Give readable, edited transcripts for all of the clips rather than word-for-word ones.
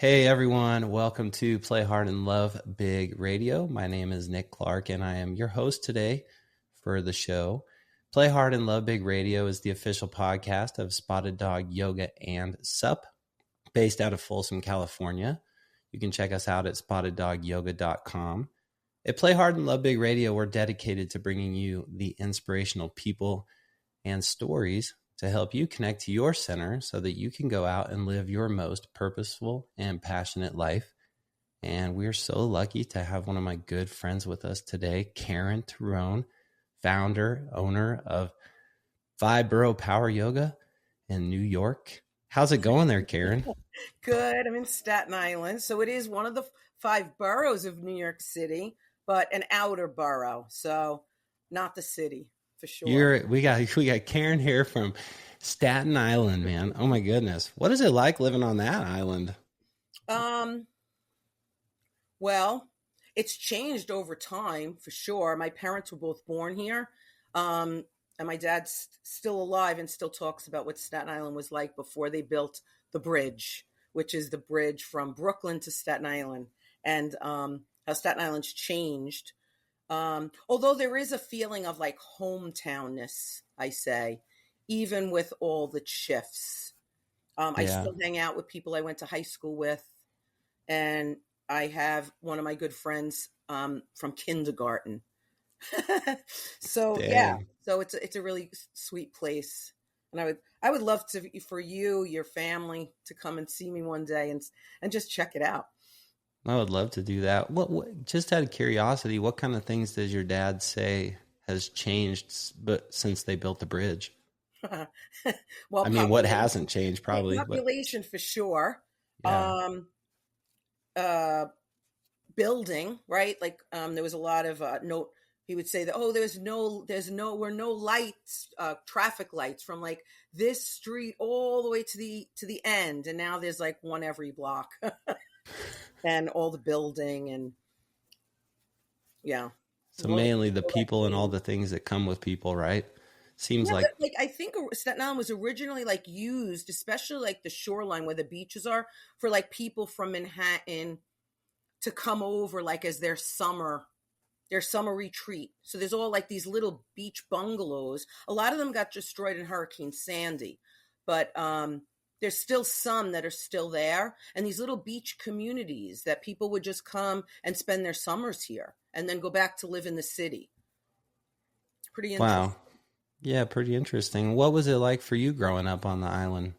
Hey everyone, welcome to Play Hard and Love Big Radio. My name is Nick Clark and I am your host today for the show. Play Hard and Love Big Radio is the official podcast of Spotted Dog Yoga and Sup, based out of Folsom, California. You can check us out at spotteddogyoga.com. At Play Hard and Love Big Radio, we're dedicated to bringing you the inspirational people and stories to help you connect to your center so that you can go out and live your most purposeful and passionate life. And we're so lucky to have one of my good friends with us today, Karen Torrone, founder, owner of Boro Power Yoga in New York. How's it going there, Karen? Good. I'm in Staten Island. So it is one of the 5 boroughs of New York City, but an outer borough. So not the city. For sure. We got Karen here from Staten Island, man. Oh my goodness. What is it like living on that island? Well, it's changed over time for sure. My parents were both born here. And my dad's still alive and still talks about what Staten Island was like before they built the bridge, which is the bridge from Brooklyn to Staten Island, and how Staten Island's changed. Although there is a feeling of like hometownness, I say, even with all the shifts. I still hang out with people I went to high school with, and I have one of my good friends from kindergarten. So yeah, so it's a really sweet place, and I would love for you, your family, to come and see me one day and just check it out. I would love to do that. What just out of curiosity, what kind of things does your dad say has changed since they built the bridge? Well, I mean, what hasn't changed? Probably population for sure. Yeah. Building, right? Like there was a lot of he would say that, there's no lights, traffic lights from like this street all the way to the end, and now there's like one every block. And all the building and So mainly the people and all the things that come with people, right? Seems like I think Staten Island was originally like used, especially like the shoreline where the beaches are, for like people from Manhattan to come over like as their summer retreat. So there's all like these little beach bungalows. A lot of them got destroyed in Hurricane Sandy, but there's still some that are still there, and these little beach communities that people would just come and spend their summers here and then go back to live in the city. Pretty interesting. Wow. Yeah, pretty interesting. What was it like for you growing up on the island?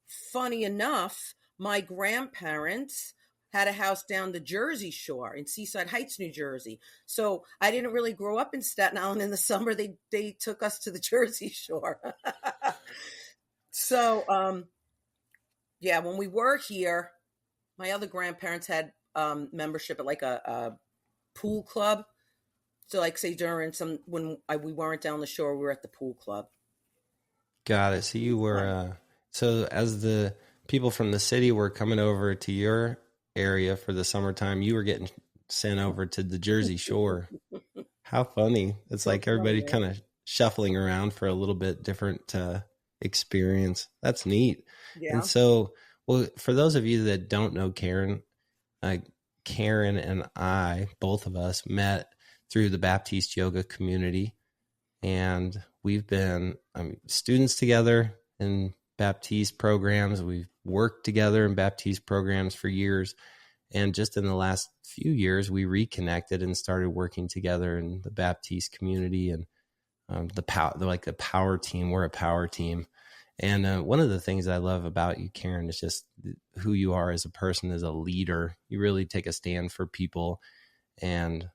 Funny enough, my grandparents had a house down the Jersey Shore in Seaside Heights, New Jersey. So I didn't really grow up in Staten Island in the summer. They took us to the Jersey Shore. So, yeah, when we were here, my other grandparents had membership at like a pool club. So like say when we weren't down the shore, we were at the pool club. Got it. So you were, so as the people from the city were coming over to your area for the summertime, you were getting sent over to the Jersey Shore. How funny. It's like everybody kind of shuffling around for a little bit different experience. That's neat. Yeah. And so, well, for those of you that don't know Karen, Karen and I, both of us, met through the Baptiste yoga community, and we've been students together in Baptiste programs. We've worked together in Baptiste programs for years, and just in the last few years, we reconnected and started working together in the Baptiste community and the power team. We're a power team. And one of the things I love about you, Karen, is just who you are as a person, as a leader. You really take a stand for people, and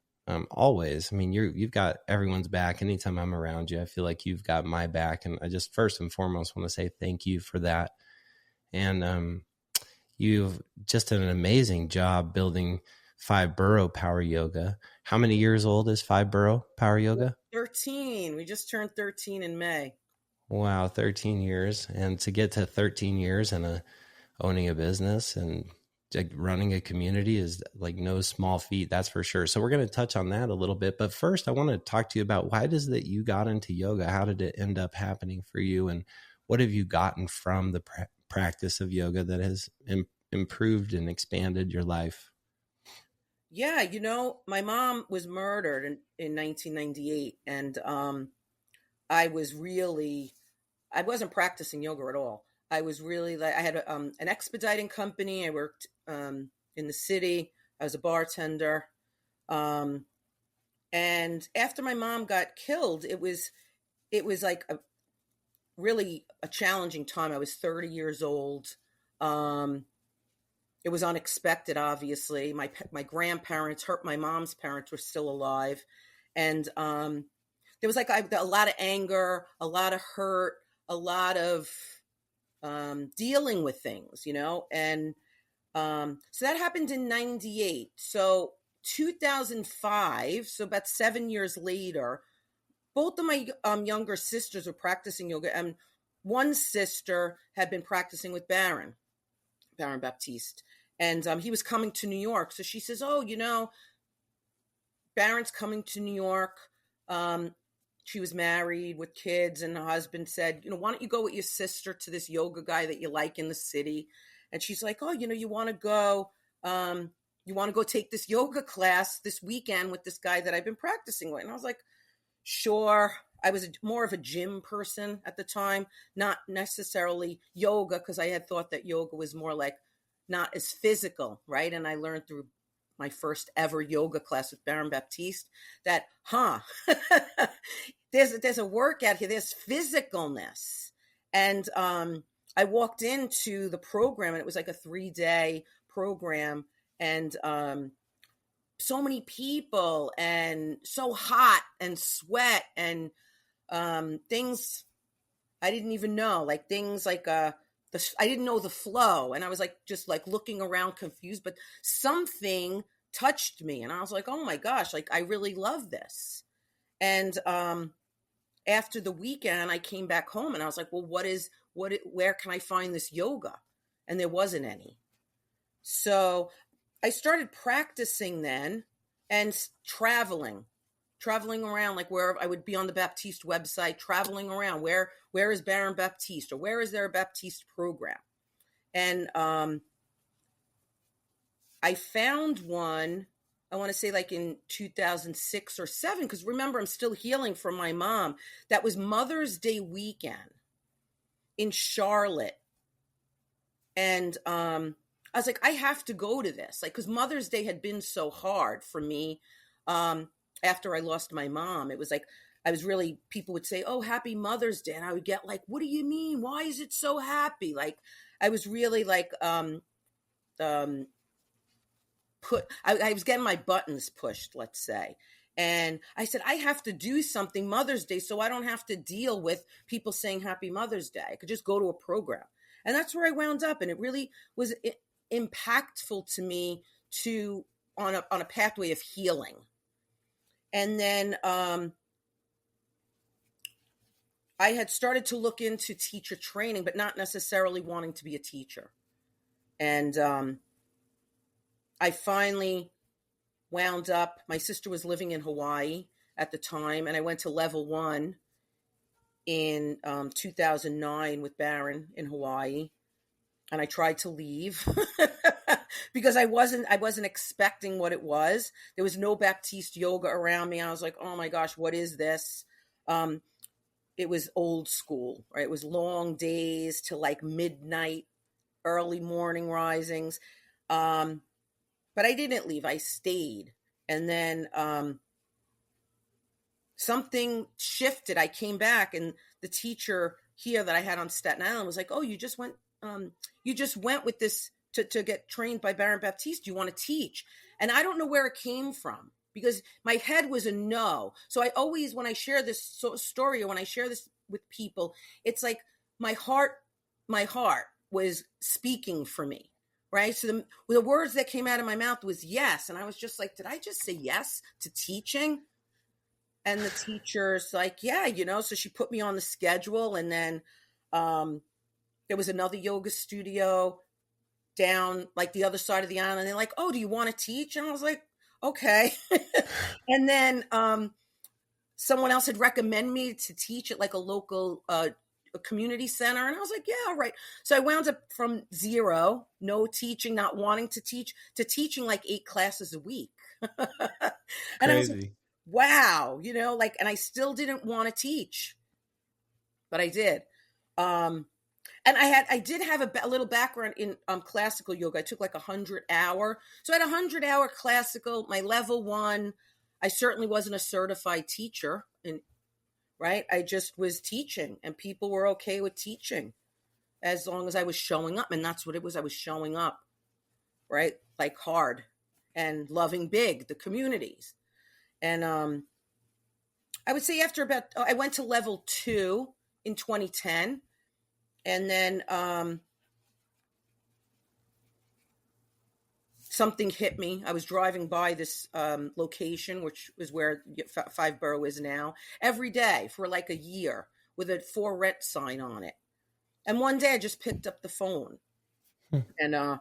always. I mean, you've got everyone's back. Anytime I'm around you, I feel like you've got my back, and I just first and foremost want to say thank you for that. And you've just done an amazing job building Boro Power Yoga. How many years old is Boro Power Yoga? 13. We just turned 13 in May. Wow, 13 years. And to get to 13 years and owning a business and running a community is like no small feat, that's for sure. So we're going to touch on that a little bit. But first, I want to talk to you about why does that you got into yoga? How did it end up happening for you? And what have you gotten from the practice of yoga that has improved and expanded your life? Yeah, my mom was murdered in 1998, and I was really, I wasn't practicing yoga at all. I was really like, I had an expediting company. I worked in the city. I was a bartender. Um, and after my mom got killed, it was like really a challenging time. I was 30 years old. Um, it was unexpected, obviously. My grandparents, my mom's parents, were still alive, and there was like a lot of anger, a lot of hurt, a lot of dealing with things, and so that happened in '98. So 2005, so about 7 years later, both of my younger sisters were practicing yoga, and one sister had been practicing with Baron Baptiste, and he was coming to New York. So she says, "Oh, Baron's coming to New York." Um, she was married with kids, and her husband said, "Why don't you go with your sister to this yoga guy that you like in the city?" And she's like, "Oh, you want to go? You want to go take this yoga class this weekend with this guy that I've been practicing with?" And I was like, "Sure." I was more of a gym person at the time, not necessarily yoga, because I had thought that yoga was more like not as physical, right? And I learned through my first ever yoga class with Baron Baptiste that, there's a workout here, there's physicalness. And I walked into the program, and it was like a 3-day program, and so many people, and so hot, and sweat, and things I didn't even know, like things like I didn't know the flow, and I was like just like looking around confused, but something touched me, and I was like, "Oh my gosh, like I really love this." And after the weekend, I came back home, and I was like, "Well, where can I find this yoga?" And there wasn't any. So I started practicing then, and traveling around, like where I would be on the Baptiste website, traveling around, where is Baron Baptiste, or where is there a Baptiste program? And I found one, I want to say like in 2006 or 7, because remember, I'm still healing from my mom. That was Mother's Day weekend in Charlotte. And I was like, I have to go to this, like, because Mother's Day had been so hard for me. After I lost my mom, it was like I was really, people would say, "Oh, happy Mother's Day," and I would get like, "What do you mean? Why is it so happy?" Like I was really like um I was getting my buttons pushed, let's say. And I said, I have to do something Mother's Day so I don't have to deal with people saying Happy Mother's Day. I could just go to a program. And that's where I wound up. And it really was impactful to me, to on a pathway of healing. And then I had started to look into teacher training, but not necessarily wanting to be a teacher. And I finally wound up, my sister was living in Hawaii at the time, and I went to level 1 in 2009 with Baron in Hawaii, and I tried to leave because I wasn't expecting what it was. There was no Baptiste yoga around me. I was like, "Oh my gosh, what is this?" It was old school, right? It was long days till like midnight, early morning risings. But I didn't leave. I stayed. And then something shifted. I came back, and the teacher here that I had on Staten Island was like, "Oh, you just went with this to get trained by Baron Baptiste. Do you want to teach?" And I don't know where it came from, because my head was a no. So I always, when I share this story, or when I share this with people, it's like my heart was speaking for me. Right. So the words that came out of my mouth was yes. And I was just like, did I just say yes to teaching? And the teacher's like, "Yeah, so she put me on the schedule. And then there was another yoga studio down like the other side of the island. And they're like, "Oh, do you want to teach?" And I was like, "Okay." And then someone else had recommended me to teach at like a local a community center. And I was like, yeah, all right. So I wound up from zero, no teaching, not wanting to teach, to teaching like 8 classes a week. And I was like, Crazy. wow, like, and I still didn't want to teach, but I did. Um, and I did have a little background in classical yoga. I took like 100-hour. So I had 100-hour classical, my level 1. I certainly wasn't a certified teacher, and right, I just was teaching, and people were okay with teaching as long as I was showing up, and that's what it was. I was showing up, right, like hard, and loving big the communities. And I would say after I went to level 2 in 2010, and then something hit me. I was driving by this location, which is where Five Borough is now, every day for like a year with a for rent sign on it. And one day I just picked up the phone, and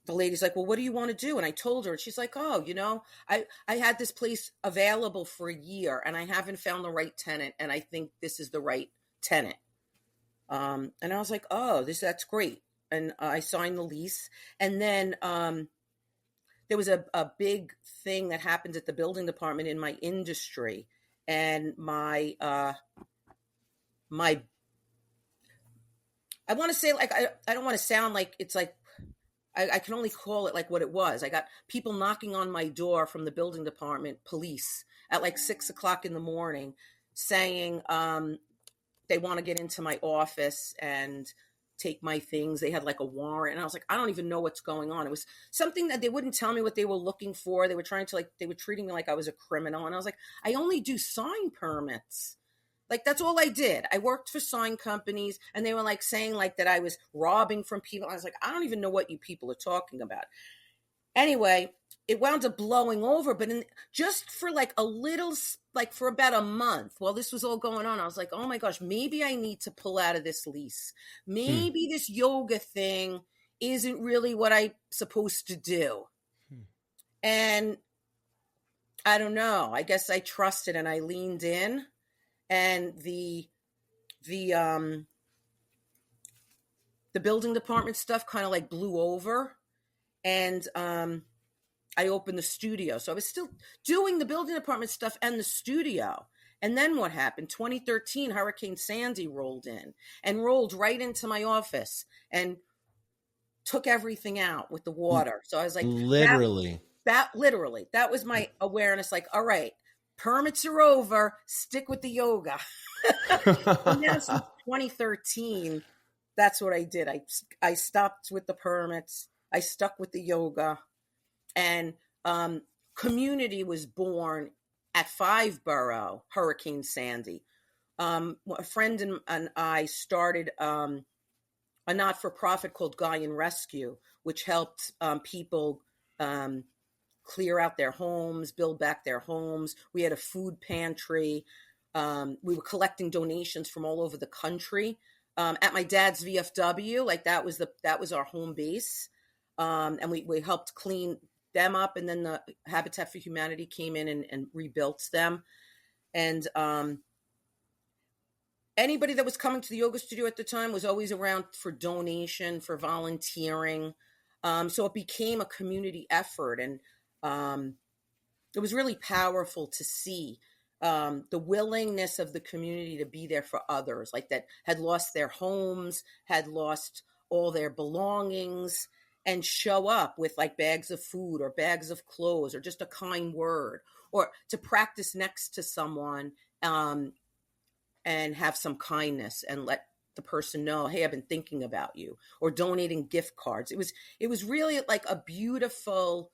the lady's like, well, what do you want to do? And I told her, and she's like, oh, I had this place available for a year, and I haven't found the right tenant, and I think this is the right tenant. And I was like, oh, that's great. And I signed the lease. And then there was a big thing that happened at the building department in my industry. And my I want to say, like, I don't want to sound like it's like, I can only call it like what it was. I got people knocking on my door from the building department, police, at like 6:00 in the morning, saying they want to get into my office and take my things. They had like a warrant, and I was like, I don't even know what's going on. It was something that they wouldn't tell me what they were looking for. They were trying to, like, they were treating me like I was a criminal, and I was like, I only do sign permits. Like, that's all I did. I worked for sign companies, and they were like saying like that I was robbing from people. I was like, I don't even know what you people are talking about. Anyway, it wound up blowing over, but just for like a little, like for about a month while this was all going on, I was like, oh my gosh, maybe I need to pull out of this lease. Maybe this yoga thing isn't really what I'm supposed to do. And I don't know, I guess I trusted and I leaned in, and the building department stuff kind of like blew over. And I opened the studio. So I was still doing the building department stuff and the studio. And then what happened? 2013, Hurricane Sandy rolled in and rolled right into my office and took everything out with the water. So I was like, Literally. that literally, that was my awareness. Like, all right, permits are over. Stick with the yoga. And now since 2013, that's what I did. I stopped with the permits. I stuck with the yoga. And community was born at Five Borough, Hurricane Sandy. A friend and I started a not-for-profit called Gaian Rescue, which helped people clear out their homes, build back their homes. We had a food pantry. We were collecting donations from all over the country. At my dad's VFW, like that was our home base. And we helped clean them up, and then the Habitat for Humanity came in and rebuilt them. And anybody that was coming to the yoga studio at the time was always around for donation, for volunteering. So it became a community effort, and it was really powerful to see the willingness of the community to be there for others, like that had lost their homes, had lost all their belongings, and show up with like bags of food or bags of clothes or just a kind word, or to practice next to someone and have some kindness and let the person know, hey, I've been thinking about you, or donating gift cards. It was really like a beautiful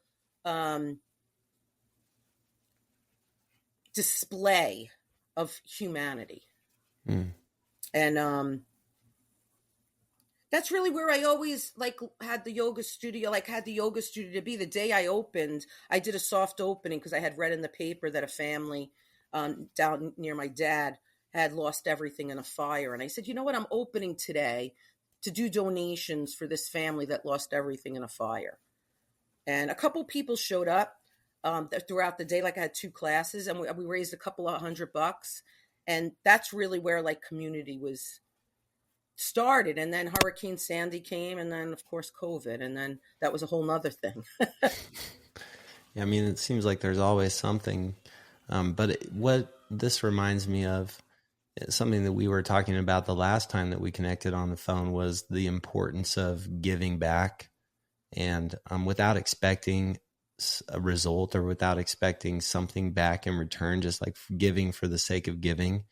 display of humanity. And that's really where I always like had the yoga studio, to be. The day I opened, I did a soft opening because I had read in the paper that a family down near my dad had lost everything in a fire. And I said, you know what, I'm opening today to do donations for this family that lost everything in a fire. And a couple people showed up throughout the day. Like I had 2 classes, and we raised a couple of $100. And that's really where like community was started. And then Hurricane Sandy came, and then of course COVID, and then that was a whole nother thing. Yeah, I mean, it seems like there's always something. What this reminds me of, something that we were talking about the last time that we connected on the phone, was the importance of giving back, and without expecting a result or without expecting something back in return, just like giving for the sake of giving,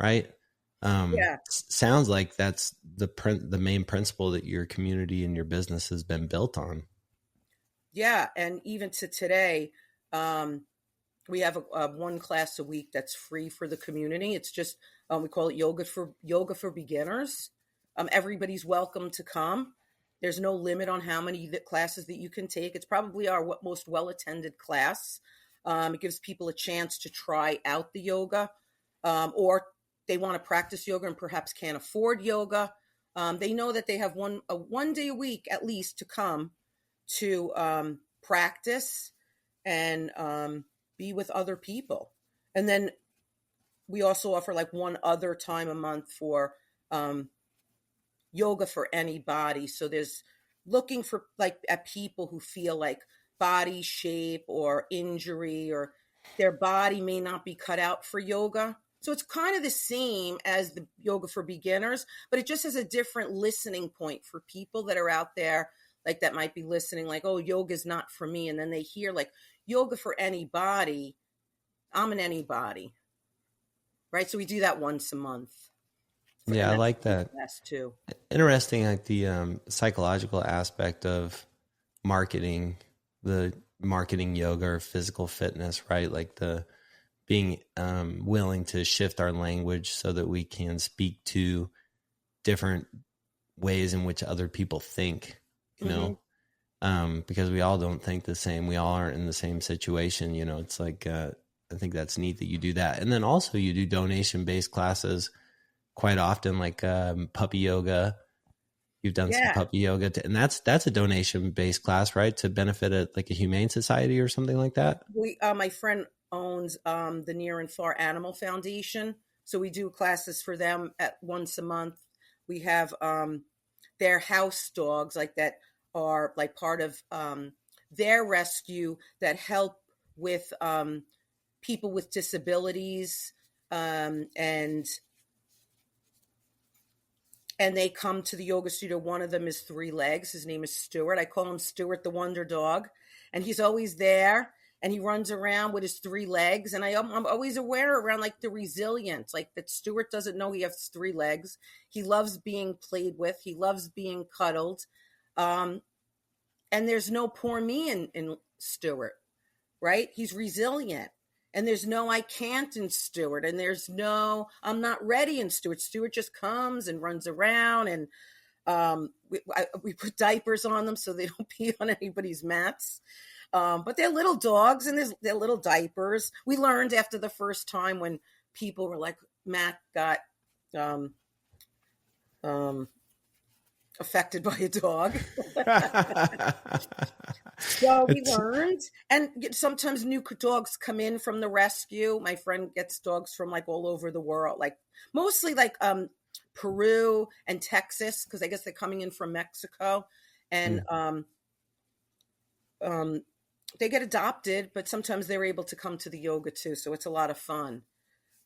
right? Yeah. Sounds like that's the main principle that your community and your business has been built on. Yeah. And even to today, um, we have a one class a week that's free for the community. It's just we call it yoga for beginners. Everybody's welcome to come. There's no limit on how many classes that you can take. It's probably our most well attended class. It gives people a chance to try out the yoga, or they want to practice yoga and perhaps can't afford yoga. They know that they have one day a week at least to come to practice and be with other people. And then we also offer like one other time a month for um, yoga for anybody. So there's looking for like at people who feel like body shape or injury, or their body may not be cut out for yoga. So it's kind of the same as the yoga for beginners, but it just has a different listening point for people that are out there like that might be listening like, oh, yoga's not for me. And then they hear like yoga for anybody. I'm an anybody, right? So we do that once a month. Yeah, And I that's like that. best too. Interesting, like the psychological aspect of marketing, the marketing yoga or physical fitness, right? Like the being willing to shift our language so that we can speak to different ways in which other people think, you Mm-hmm. know, because we all don't think the same. We all aren't in the same situation. You know, it's like, I think that's neat that you do that. And then also you do donation based classes quite often, like puppy yoga. You've done some Yeah. puppy yoga, and that's a donation based class, right? To benefit like a humane society or something like that. My friend owns the Near and Far Animal Foundation, so we do classes for them at once a month. We have their house dogs like that are like part of their rescue that help with people with disabilities, and they come to the yoga studio. One of them is three legs. His name is Stuart. I call him Stuart the Wonder Dog, and he's always there. And he runs around with his three legs. And I'm always aware around like the resilience, like that Stuart doesn't know he has three legs. He loves being played with. He loves being cuddled. Um, and there's no poor me in Stuart, right? He's resilient. And there's no I can't in Stewart. And there's no I'm not ready in Stewart. Stewart just comes and runs around. And we put diapers on them so they don't pee on anybody's mats. But they're little dogs and they're little diapers. We learned after the first time when people were like, Matt got um, um, affected by a dog. So we It's, learned, and sometimes new dogs come in from the rescue. My friend gets dogs from like all over the world, like mostly like Peru and Texas, because I guess they're coming in from Mexico, and mm. um, they get adopted, but sometimes they're able to come to the yoga too. So it's a lot of fun.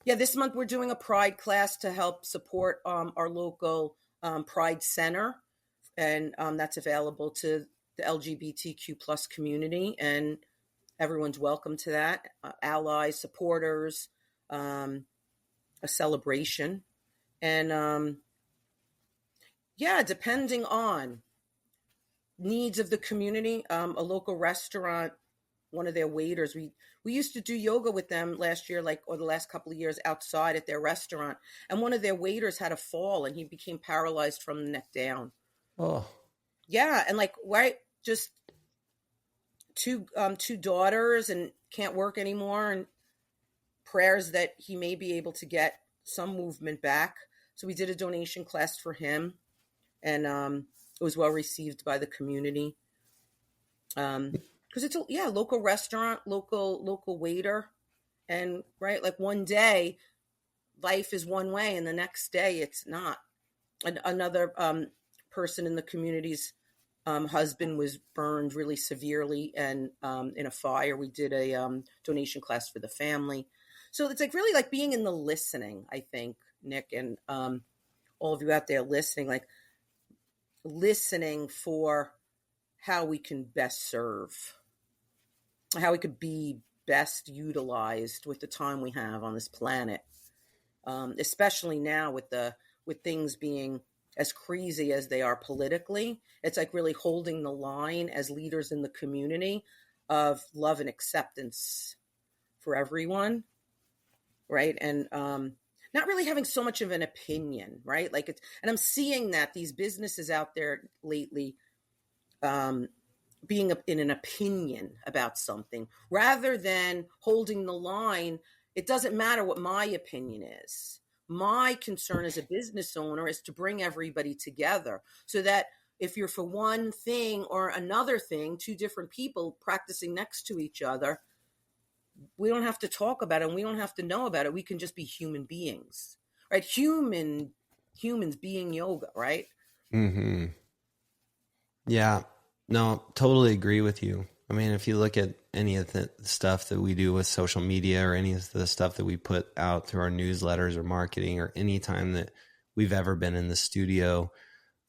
Yeah, this month we're doing a Pride class to help support our local Pride Center, and that's available to the LGBTQ plus community, and everyone's welcome to that. Allies, supporters, a celebration, and yeah, depending on needs of the community, a local restaurant, one of their waiters, we used to do yoga with them last year, like, or the last couple of years outside at their restaurant, and one of their waiters had a fall and he became paralyzed from the neck down. Oh, Yeah, and like right, just two daughters and can't work anymore, and prayers that he may be able to get some movement back. So we did a donation class for him, and it was well received by the community. Because it's a local restaurant, local waiter, and right, like one day life is one way and the next day it's not. Another person in the community's husband was burned really severely, and in a fire. We did a donation class for the family. So it's like really like being in the listening, I think, Nick, and all of you out there listening, like listening for how we can best serve, how we could be best utilized with the time we have on this planet, especially now with things being as crazy as they are politically. It's like really holding the line as leaders in the community of love and acceptance for everyone, right? And not really having so much of an opinion, right? Like and I'm seeing that these businesses out there lately being in an opinion about something rather than holding the line. It doesn't matter what my opinion is. My concern as a business owner is to bring everybody together so that if you're for one thing or another thing, two different people practicing next to each other, we don't have to talk about it and we don't have to know about it. We can just be human beings, right? Humans being yoga, right? Mm-hmm. Yeah, no, totally agree with you. I mean, if you look at any of the stuff that we do with social media or any of the stuff that we put out through our newsletters or marketing or any time that we've ever been in the studio,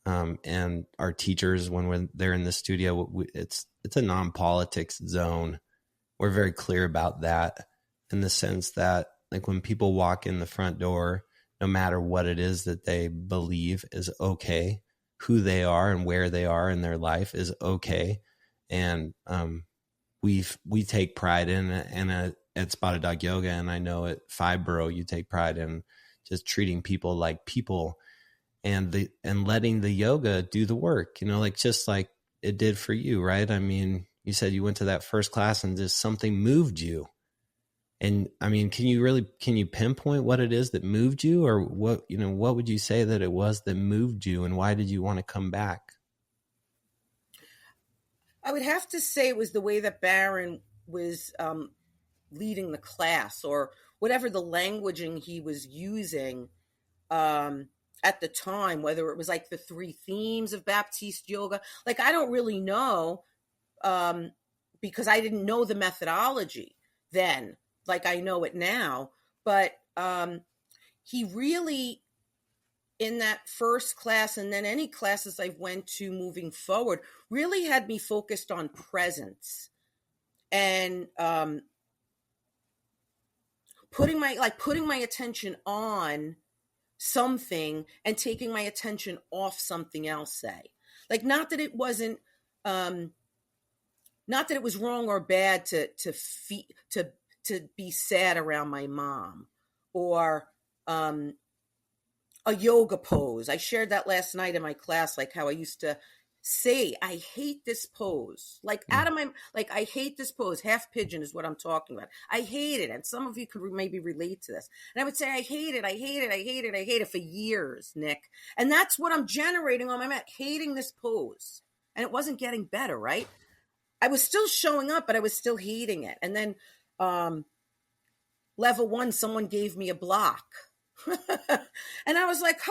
and our teachers, when they're in the studio, it's a non-politics zone. We're very clear about that in the sense that like when people walk in the front door, no matter what it is that they believe is okay, who they are and where they are in their life is okay. And we take pride in it, and at Spotted Dog Yoga, and I know at Boro you take pride in just treating people like people, and letting the yoga do the work, like just like it did for you, right? I mean, you said you went to that first class and just something moved you. And I mean, can you pinpoint what it is that moved you, or what would you say that it was that moved you, and why did you want to come back? I would have to say it was the way that Baron was leading the class, or whatever the languaging he was using at the time, whether it was like the 3 themes of Baptiste yoga. Like, I don't really know, because I didn't know the methodology then, like I know it now. But he really, in that first class, and then any classes I've went to moving forward, really had me focused on presence and putting my attention on something and taking my attention off something else. Say, like, not that it wasn't not that it was wrong or bad to be sad around my mom, or a yoga pose. I shared that last night in my class, like how I used to say, I hate this pose. Like, out of my, like, I hate this pose. Half pigeon is what I'm talking about. I hate it. And some of you could maybe relate to this. And I would say, I hate it. I hate it. I hate it. I hate it for years, Nick. And that's what I'm generating on my mat, hating this pose. And it wasn't getting better, right? I was still showing up, but I was still hating it. And then level 1, someone gave me a block. And I was like,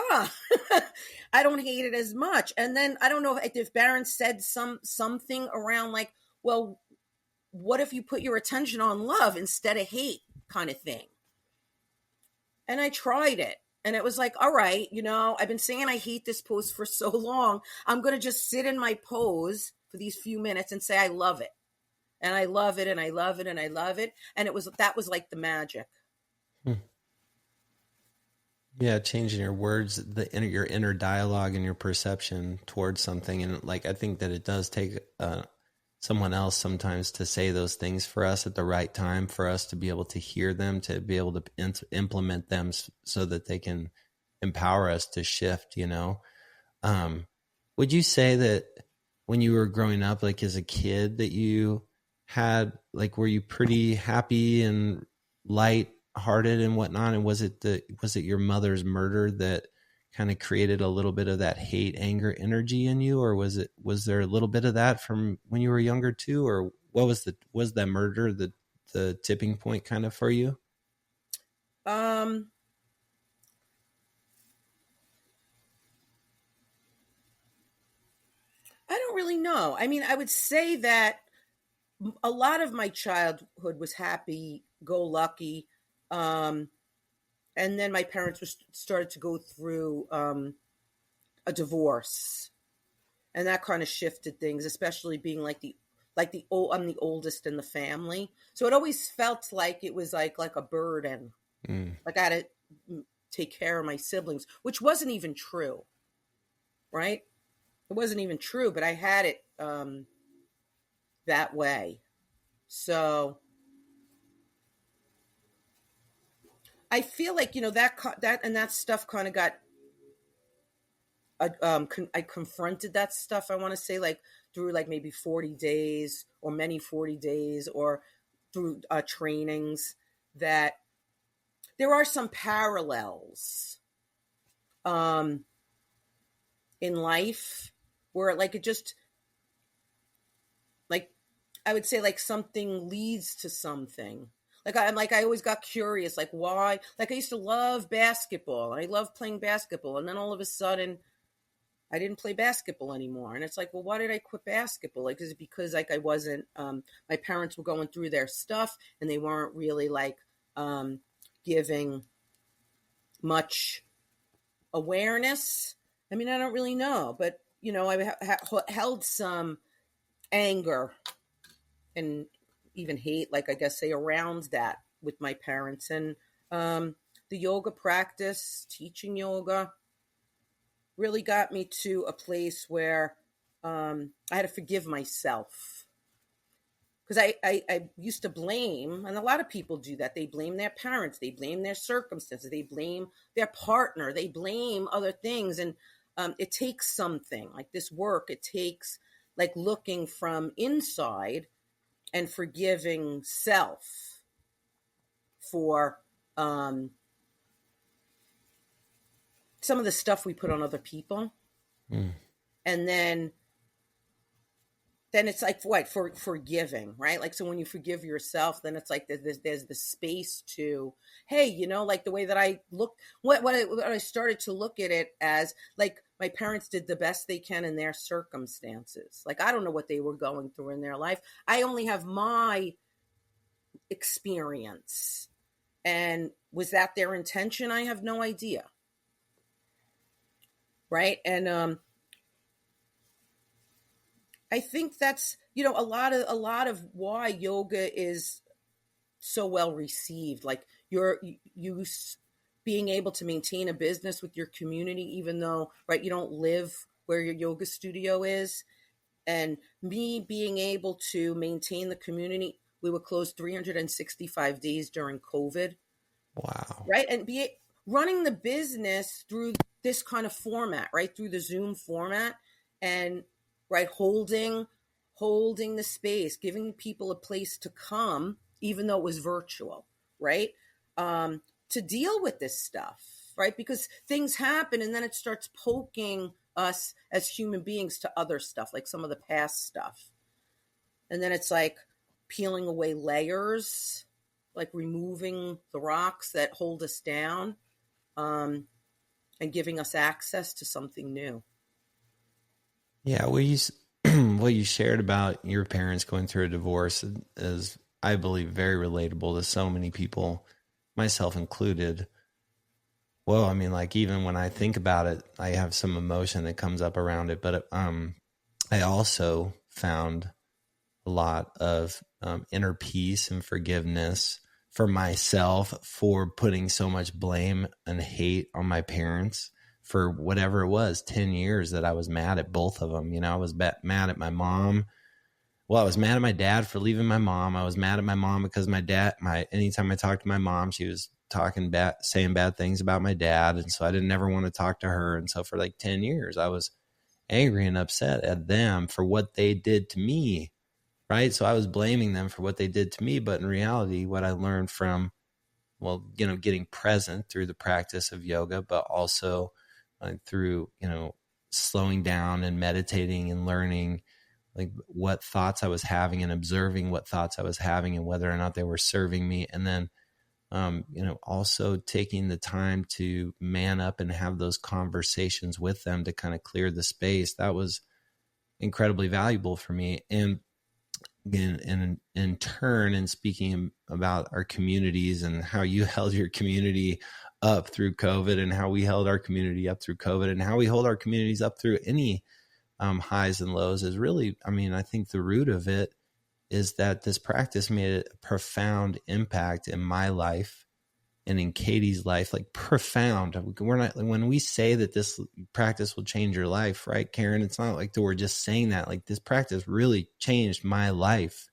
I don't hate it as much. And then I don't know if Baron said something around like, well, what if you put your attention on love instead of hate, kind of thing. And I tried it, and it was like, all right, I've been saying I hate this pose for so long. I'm going to just sit in my pose for these few minutes and say I love it. And I love it, and I love it, and I love it. And that was like the magic. Yeah, changing your words, your inner dialogue and your perception towards something. And like, I think that it does take someone else sometimes to say those things for us at the right time, for us to be able to hear them, to be able to implement them so that they can empower us to shift, Would you say that when you were growing up, like as a kid, that you had, like, were you pretty happy and light-hearted and whatnot? And was it your mother's murder that kind of created a little bit of that hate, anger energy in you? Or was there a little bit of that from when you were younger too? Or what was that murder the tipping point kind of for you? I don't really know. I mean, I would say that a lot of my childhood was happy go lucky. Um, and then my parents were started to go through a divorce, and that kind of shifted things, especially being like the old I'm the oldest in the family, so it always felt like it was like a burden, Mm. like I had to take care of my siblings, which wasn't even true, right? It wasn't even true, but I had it that way. So I feel like that and that stuff kind of got I confronted that stuff. I want to say like through like maybe 40 days or many 40 days or through trainings, that there are some parallels um, in life where like it just like I would say like something leads to something. I always got curious, like why? Like I used to love basketball, and I loved playing basketball, and then all of a sudden I didn't play basketball anymore. And it's like, well, why did I quit basketball? Like, is it because like I wasn't, my parents were going through their stuff and they weren't really like giving much awareness? I mean, I don't really know, but I held some anger and even hate, like I guess say around that with my parents. And the yoga practice, teaching yoga, really got me to a place where I had to forgive myself. Because I used to blame, and a lot of people do that. They blame their parents, they blame their circumstances, they blame their partner, they blame other things. And it takes something like this work, it takes like looking from inside and forgiving self for some of the stuff we put on other people. Mm. And then it's like what for forgiving, right? Like, so when you forgive yourself, then it's like there's the space to, hey, like the way that I look, what I started to look at it as, like my parents did the best they can in their circumstances. Like I don't know what they were going through in their life. I only have my experience, and was that their intention? I have no idea, right? And I think that's a lot of why yoga is so well received. Like you being able to maintain a business with your community, even though right you don't live where your yoga studio is, and me being able to maintain the community. We were closed 365 days during COVID, Wow. right? And be running the business through this kind of format, right? Through the Zoom format, and right holding the space, giving people a place to come, even though it was virtual, right? To deal with this stuff, right? Because things happen and then it starts poking us as human beings to other stuff, like some of the past stuff. And then it's like peeling away layers, like removing the rocks that hold us down, um, and giving us access to something new. Yeah, what you shared about your parents going through a divorce is, I believe, very relatable to so many people, myself included. Well, I mean, like even when I think about it, I have some emotion that comes up around it. But I also found a lot of inner peace and forgiveness for myself for putting so much blame and hate on my parents for whatever it was, 10 years that I was mad at both of them. I was mad at my mom. Well, I was mad at my dad for leaving my mom. I was mad at my mom because anytime I talked to my mom, she was saying bad things about my dad. And so I didn't ever want to talk to her. And so for like 10 years, I was angry and upset at them for what they did to me. Right. So I was blaming them for what they did to me. But in reality, what I learned from, well, getting present through the practice of yoga, but also through, slowing down and meditating and learning like what thoughts I was having and observing what thoughts I was having and whether or not they were serving me. And then, also taking the time to man up and have those conversations with them to kind of clear the space. That was incredibly valuable for me. And in turn, and speaking about our communities and how you held your community up through COVID, and how we held our community up through COVID, and how we hold our communities up through any highs and lows, is really, I mean, I think the root of it is that this practice made a profound impact in my life and in Katie's life, like profound. We're not, when we say that this practice will change your life, right, Karen? It's not like that we're just saying that. Like, this practice really changed my life.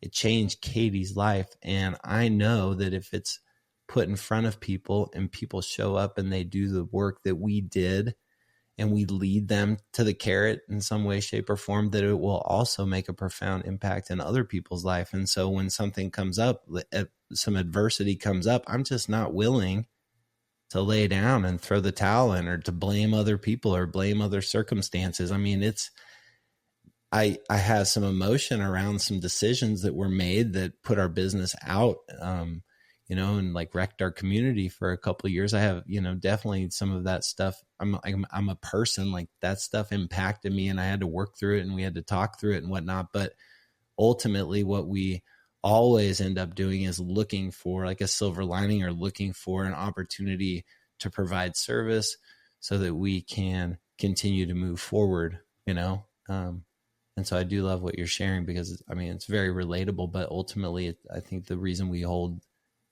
It changed Katie's life. And I know that if it's put in front of people and people show up and they do the work that we did, and we lead them to the carrot in some way, shape, or form, that it will also make a profound impact in other people's life. And so when something comes up, some adversity comes up, I'm just not willing to lay down and throw the towel in, or to blame other people or blame other circumstances. I mean, I have some emotion around some decisions that were made that put our business out, and like wrecked our community for a couple of years. I have, definitely some of that stuff. I'm a person, like, that stuff impacted me, and I had to work through it, and we had to talk through it and whatnot. But ultimately, what we always end up doing is looking for like a silver lining, or looking for an opportunity to provide service so that we can continue to move forward, and so I do love what you're sharing, because I mean, it's very relatable. But ultimately, I think the reason we hold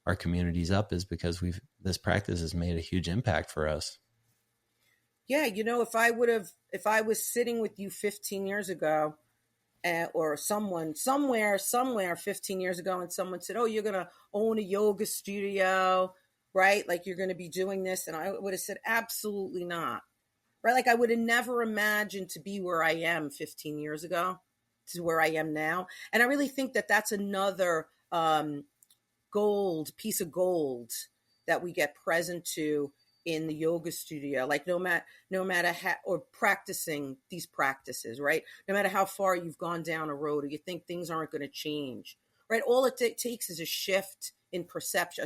our communities up is because this practice has made a huge impact for us. Yeah, if I was sitting with you 15 years ago, or someone somewhere 15 years ago, and someone said, "Oh, you're going to own a yoga studio, right? Like, you're going to be doing this," and I would have said, "Absolutely not." Right? Like, I would have never imagined to be where I am 15 years ago to where I am now. And I really think that that's another piece of gold that we get present to in the yoga studio. Like, no matter how, or practicing these practices, right? No matter how far you've gone down a road, or you think things aren't going to change, right? All it takes is a shift in perception,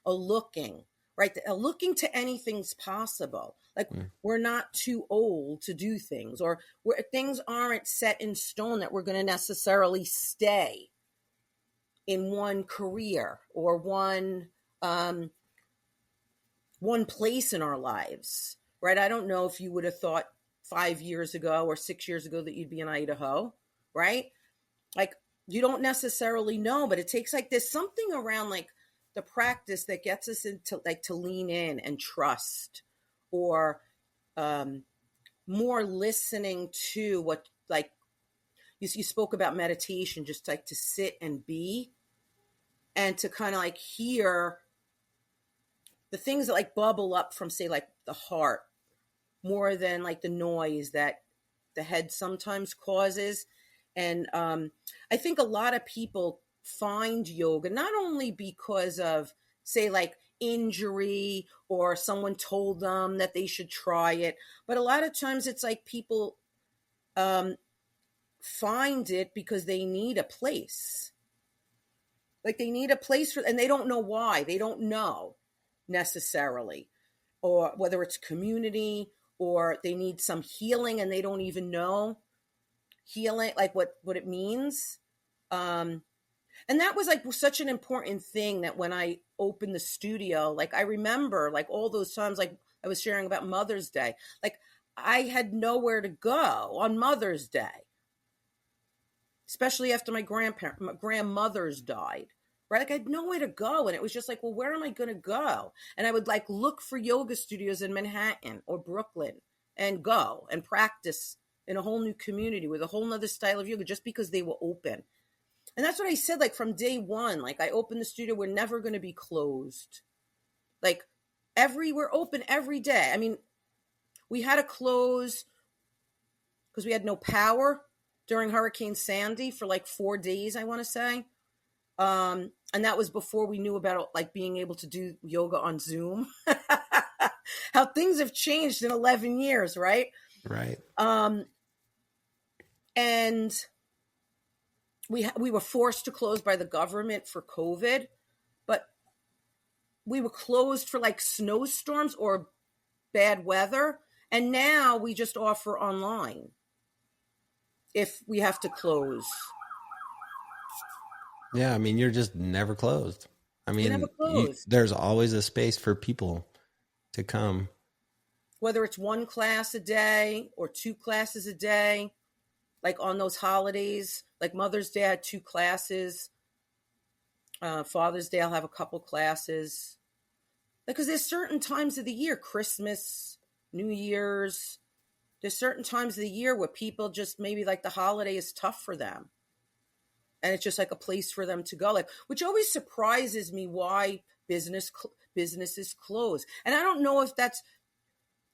a looking, right? A looking to anything's possible. Like, we're not too old to do things, or things aren't set in stone that we're going to necessarily stay in one career or one place in our lives, right? I don't know if you would have thought 5 years ago or 6 years ago that you'd be in Idaho, right? Like, you don't necessarily know, but it takes, like, there's something around, like, the practice that gets us into, like, to lean in and trust, or more listening to what, like, you spoke about meditation, just like to sit and be, and to kind of like hear the things that like bubble up from, say, like the heart, more than like the noise that the head sometimes causes. And I think a lot of people find yoga not only because of, say, like injury, or someone told them that they should try it, but a lot of times it's like people find it because they need a place. Like, they need a place for, and they don't know why. They don't know necessarily, or whether it's community, or they need some healing and they don't even know healing, like what it means. And that was like such an important thing, that when I opened the studio, like, I remember like all those times, like I was sharing about Mother's Day, like, I had nowhere to go on Mother's Day, especially after my grandmothers died, right? Like, I had nowhere to go. And it was just like, well, where am I going to go? And I would like look for yoga studios in Manhattan or Brooklyn, and go and practice in a whole new community with a whole nother style of yoga, just because they were open. And that's what I said, like, from day one. Like, I opened the studio, we're never going to be closed. Like, we're open every day. I mean, we had to close because we had no power during Hurricane Sandy for like 4 days, I want to say. And that was before we knew about like being able to do yoga on Zoom. How things have changed in 11 years, right? Right. And we were forced to close by the government for COVID, but we were closed for like snowstorms or bad weather. And now we just offer online. if we have to close. Yeah, I mean, you're just never closed. I We're never mean, closed. there's always a space for people to come. Whether it's one class a day or two classes a day, like on those holidays, like Mother's Day, I had two classes. Father's Day, I'll have a couple classes. Because there's certain times of the year, Christmas, New Year's, there's certain times of the year where people just maybe like the holiday is tough for them. And it's just like a place for them to go, like, which always surprises me why businesses close. And I don't know if that's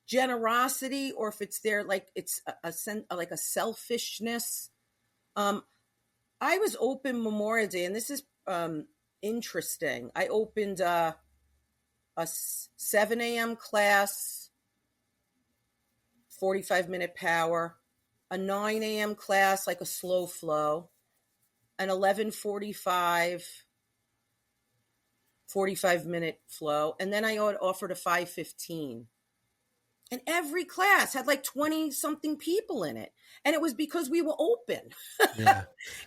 generosity or if it's there, like it's like a selfishness. I was open Memorial Day, and this is interesting. I opened a 7 a.m. class, 45-minute power, a 9 a.m. class, like a slow flow, an 11:45, 45-minute flow, and then I offered a 5:15. And every class had like 20 something people in it. And it was because we were open. Yeah.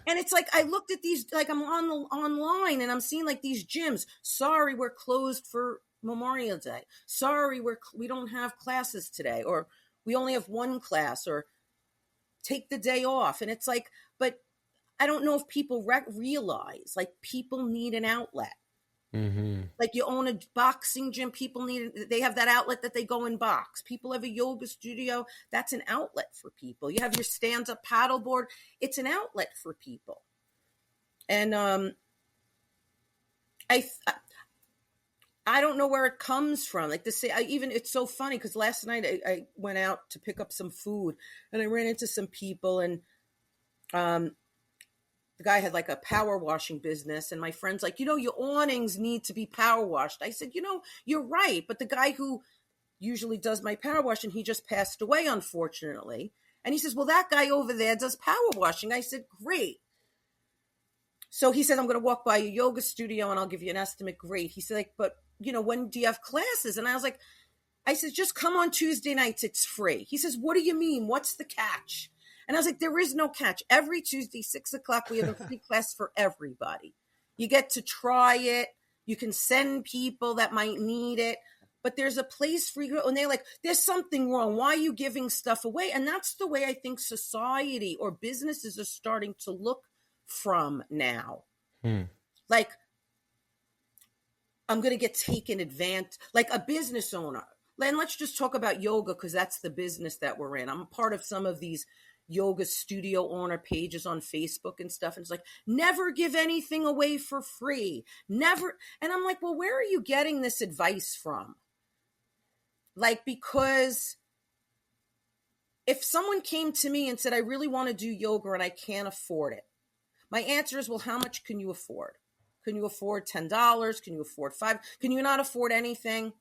And it's like, I looked at these, like I'm online and I'm seeing like these gyms. Sorry, we're closed for Memorial Day. Sorry, we don't have classes today, or we only have one class, or take the day off. And it's like, but I don't know if people realize like people need an outlet. Mm-hmm. Like you own a boxing gym, they have that outlet that they go and box. People have a yoga studio, that's an outlet for people. You have your stand-up paddleboard, it's an outlet for people. And I don't know where it comes from. Like it's so funny because last night I went out to pick up some food and I ran into some people, and the guy had like a power washing business, and my friend's like, your awnings need to be power washed. I said, you're right. But the guy who usually does my power washing, he just passed away, unfortunately. And he says, well, that guy over there does power washing. I said, great. So he said, I'm going to walk by your yoga studio and I'll give you an estimate. Great. He said, like, but when do you have classes? And I said, just come on Tuesday nights. It's free. He says, what do you mean? What's the catch? And I was like, there is no catch. Every Tuesday, 6:00, we have a free class for everybody. You get to try it. You can send people that might need it. But there's a place for you. And they're like, there's something wrong. Why are you giving stuff away? And that's the way I think society or businesses are starting to look from now. Like, I'm going to get taken advantage. Like a business owner. And let's just talk about yoga because that's the business that we're in. I'm a part of some of these yoga studio owner pages on Facebook and stuff. And it's like, never give anything away for free. Never. And I'm like, well, where are you getting this advice from? Like, because if someone came to me and said, I really want to do yoga and I can't afford it, my answer is, well, how much can you afford? Can you afford $10? Can you afford $5? Can you not afford anything?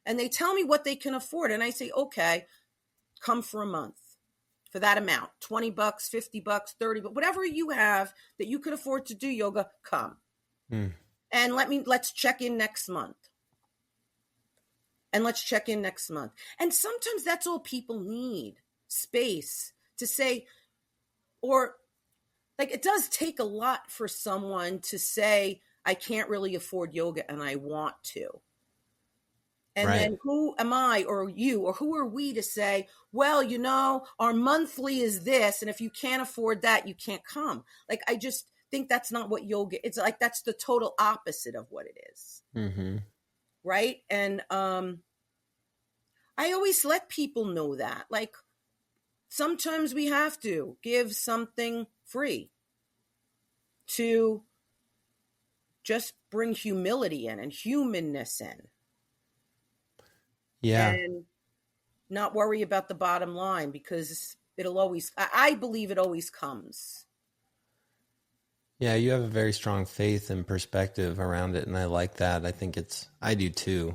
And they tell me what they can afford. And I say, okay, come for a month. For that amount, $20, $50, $30, whatever you have that you could afford to do yoga, come. And let's check in next month. And let's check in next month. And sometimes that's all people need, space to say, or like it does take a lot for someone to say, I can't really afford yoga and I want to. And right. Then who am I or you or who are we to say, well, our monthly is this. And if you can't afford that, you can't come. Like, I just think that's not what yoga, it's like, that's the total opposite of what it is. Mm-hmm. Right. And I always let people know that, like, sometimes we have to give something free to just bring humility in and humanness in. Yeah. And not worry about the bottom line because I believe it always comes. Yeah, you have a very strong faith and perspective around it. And I like that. I do too.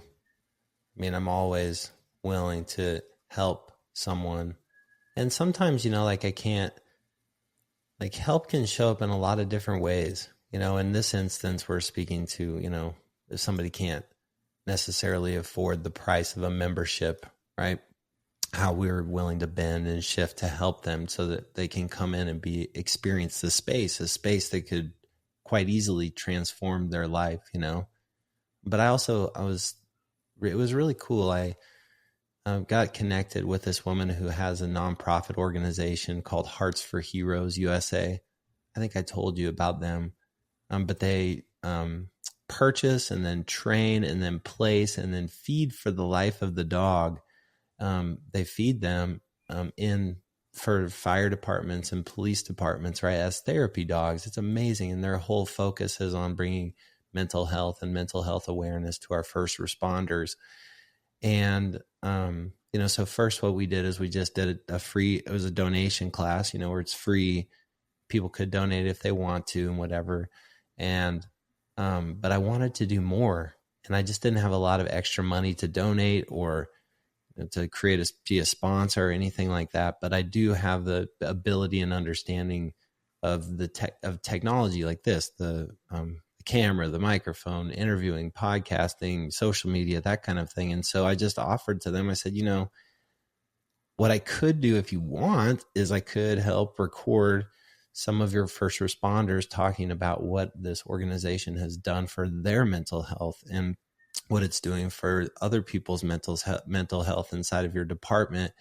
I mean, I'm always willing to help someone. And sometimes, like I can't, like help can show up in a lot of different ways. In this instance, we're speaking to, if somebody can't necessarily afford the price of a membership, right? how we're willing to bend and shift to help them so that they can come in and experience the space, a space that could quite easily transform their life, you know. But it was really cool. I got connected with this woman who has a nonprofit organization called Hearts for Heroes USA. I think I told you about them. But they purchase and then train and then place and then feed for the life of the dog. They feed them in for fire departments and police departments, right, as therapy dogs. It's amazing. And their whole focus is on bringing mental health and mental health awareness to our first responders. And, so first what we did is we just did it was a donation class, where it's free. People could donate if they want to and whatever. And, but I wanted to do more, and I just didn't have a lot of extra money to donate or to be a sponsor or anything like that. But I do have the ability and understanding of of technology like this, the camera, the microphone, interviewing, podcasting, social media, that kind of thing. And so I just offered to them, I said, what I could do if you want is I could help record some of your first responders talking about what this organization has done for their mental health and what it's doing for other people's mental health inside of your department,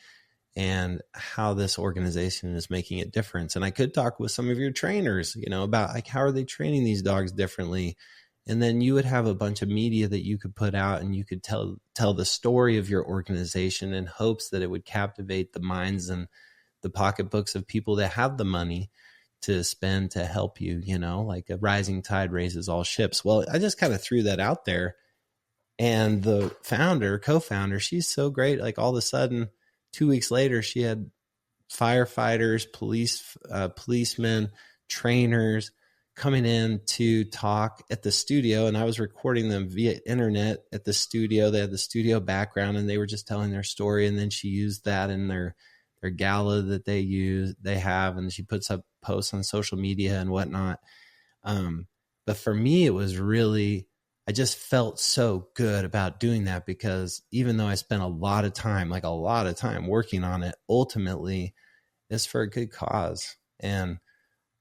and how this organization is making a difference. And I could talk with some of your trainers, about like, how are they training these dogs differently? And then you would have a bunch of media that you could put out, and you could tell the story of your organization in hopes that it would captivate the minds and the pocketbooks of people that have the money to spend to help you, like a rising tide raises all ships. Well, I just kind of threw that out there. And the co-founder, she's so great. Like all of a sudden, 2 weeks later, she had firefighters, policemen, trainers coming in to talk at the studio. And I was recording them via internet at the studio. They had the studio background, and they were just telling their story. And then she used that in their gala that they have, and she puts up posts on social media and whatnot. But for me, it was really, I just felt so good about doing that, because even though I spent a lot of time working on it, ultimately it's for a good cause. And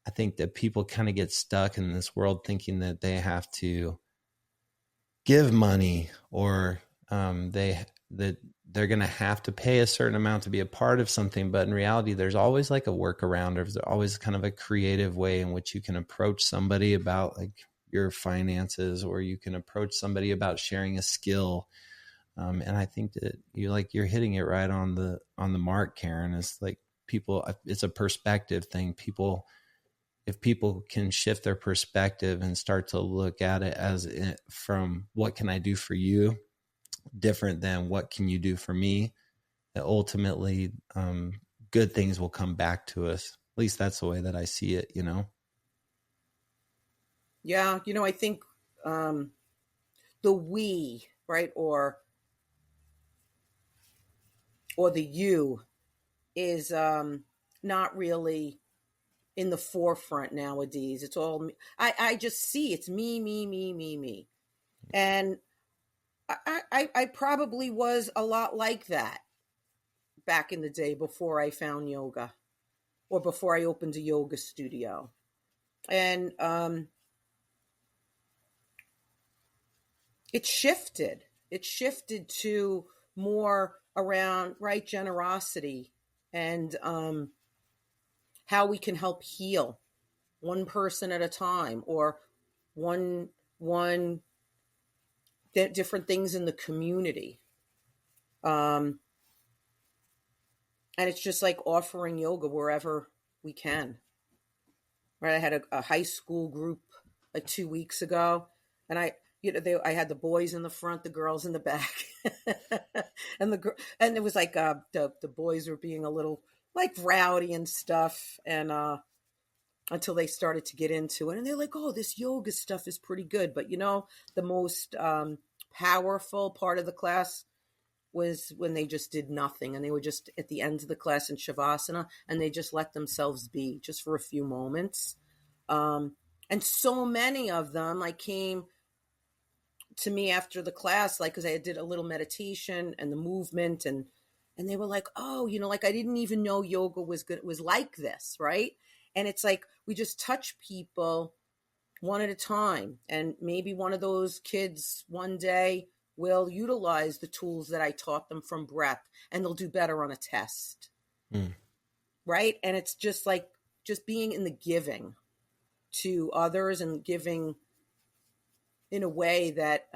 I think that people kind of get stuck in this world thinking that they have to give money, or that they're going to have to pay a certain amount to be a part of something. But in reality, there's always like a workaround, or there's always kind of a creative way in which you can approach somebody about like your finances, or you can approach somebody about sharing a skill. And I think that you're hitting it right on the mark, Karen. It's like it's a perspective thing. If people can shift their perspective and start to look at it from what can I do for you, different than what can you do for me, that ultimately good things will come back to us. At least that's the way that I see it, Yeah, I think the we, right, or the you is not really in the forefront nowadays. It's all I just see it's me, me, me, me, me. And I probably was a lot like that back in the day before I found yoga, or before I opened a yoga studio. And it shifted. It shifted to more around, right, generosity, and how we can help heal one person at a time, or one different things in the community. And it's just like offering yoga wherever we can. Right, I had a high school group like 2 weeks ago, and I had the boys in the front, the girls in the back, and it was like the boys were being a little like rowdy and stuff, and until they started to get into it, and they're like, "Oh, this yoga stuff is pretty good." But the most powerful part of the class was when they just did nothing, and they were just at the end of the class in shavasana, and they just let themselves be just for a few moments. And so many of them like came to me after the class, like, because I did a little meditation and the movement, and And they were like, oh, like I didn't even know yoga was good, was like this, right? And it's like we just touch people one at a time. And maybe one of those kids one day will utilize the tools that I taught them from breath, and they'll do better on a test. Mm. Right. And it's just like just being in the giving to others and giving in a way that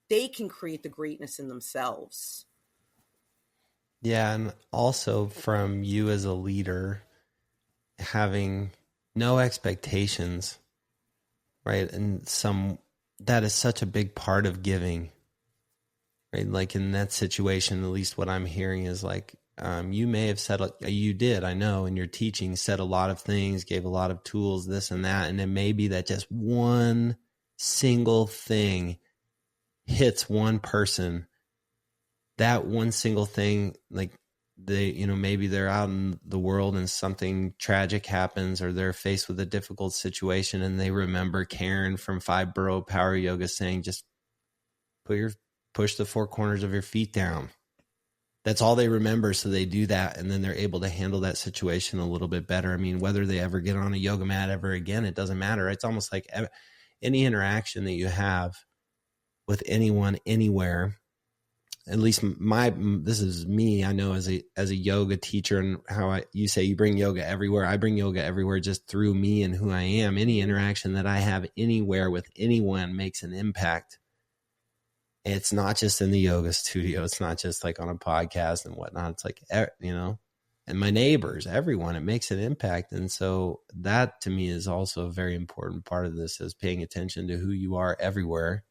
they can create the greatness in themselves. Yeah. And also from you as a leader, having no expectations, right? And that is such a big part of giving, right? Like in that situation, at least what I'm hearing is like, you may have said, you did, I know, in your teaching, said a lot of things, gave a lot of tools, this and that. And it may be that just one single thing hits one person. That one single thing, like maybe they're out in the world and something tragic happens, or they're faced with a difficult situation, and they remember Karen from Boro Power Yoga saying, just push the four corners of your feet down. That's all they remember. So they do that, and then they're able to handle that situation a little bit better. I mean, whether they ever get on a yoga mat ever again, it doesn't matter. It's almost like any interaction that you have with anyone, anywhere. At least this is me. I know as a yoga teacher, and how you say you bring yoga everywhere. I bring yoga everywhere just through me and who I am. Any interaction that I have anywhere with anyone makes an impact. It's not just in the yoga studio. It's not just like on a podcast and whatnot. It's like, and my neighbors, everyone, it makes an impact. And so that to me is also a very important part of this, is paying attention to who you are everywhere,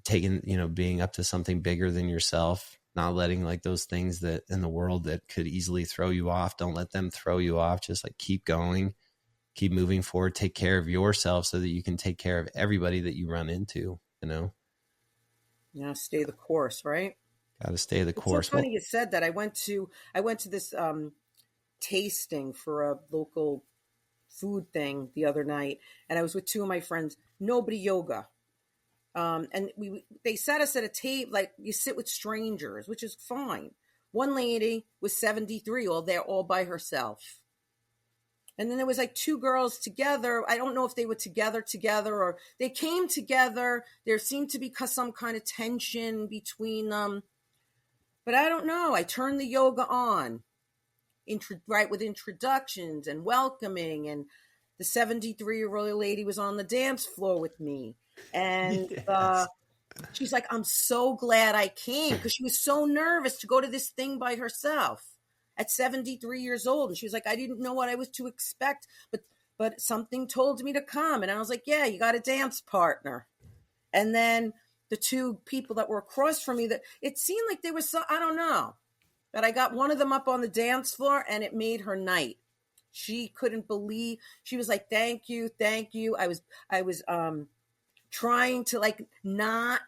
being up to something bigger than yourself, not letting like those things that in the world that could easily throw you off. Don't let them throw you off. Just like keep going, keep moving forward, take care of yourself so that you can take care of everybody that you run into, Yeah, stay the course, right? Got to stay the course. It's so funny you said that. I went to this tasting for a local food thing the other night, and I was with two of my friends. Nobody yoga, and they sat us at a table like you sit with strangers, which is fine. One lady was 73, all there, all by herself. And then there was like two girls together. I don't know if they were together or they came together. There seemed to be some kind of tension between them. But I don't know. I turned the yoga on, right, with introductions and welcoming. And the 73-year-old lady was on the dance floor with me. And yes. She's like, I'm so glad I came, because she was so nervous to go to this thing by herself at 73 years old. And she was like, I didn't know what I was to expect, but something told me to come. And I was like, yeah, you got a dance partner. And then the two people that were across from me, that it seemed like there was I don't know, but I got one of them up on the dance floor, and it made her night. She couldn't believe, she was like, thank you. I was trying to like not